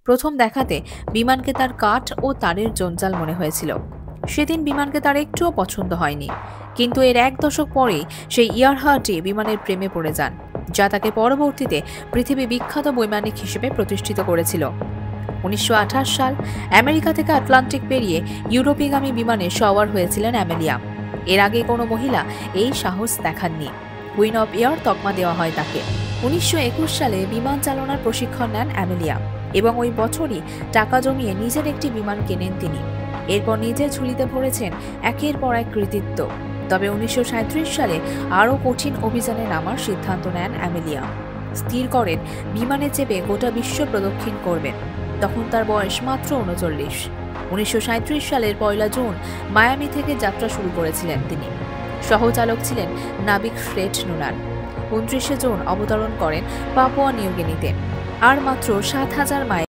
প্রথম দেখাতে বিমানকে তার কাঠ ও তারের জঞ্জাল মনে হয়েছিল। সেদিন বিমানকে তার একটুও পছন্দ হয়নি, কিন্তু এর 1 দশক পরেই সেই ইয়ারহার্টই বিমানের প্রেমে পড়ে যান, যা তাকে পরবর্তীতে পৃথিবী বিখ্যাত বৈমানিক হিসেবে প্রতিষ্ঠিত করেছিল। 1928 সাল আমেরিকা থেকে আটলান্টিক পেরিয়ে ইউরোপীগামী বিমানে সওয়ার হয়েছিলেন অ্যামেলিয়া। এর আগে কোনো মহিলা এই সাহস দেখাননি। কুইন অফ এয়ার তকমা দেওয়া হয় তাকে। 1921 সালে বিমান চালনার প্রশিক্ষণ নেন অ্যামেলিয়া এবং ওই বছরই টাকা জমিয়ে নিজের একটি বিমান কেনেন তিনি। এরপর নিজের ঝুলিতে ভরেছেন একের পর এক কৃতিত্ব। তবে 1937 সালে আরও কঠিন অভিযানে নামার সিদ্ধান্ত নেন অ্যামেলিয়া। স্থির করেন বিমানে চেপে গোটা বিশ্ব প্রদক্ষিণ করবেন। তখন তার বয়স মাত্র 39। 1937 সালের 1 জুন মায়ামি থেকে যাত্রা শুরু করেছিলেন তিনি। সহচালক ছিলেন নাবিক ফ্রেড নুনান। 29 জুন অবতরণ করেন পাপুয়া নিউগিনিতে। আর মাত্র 7,000 মাইল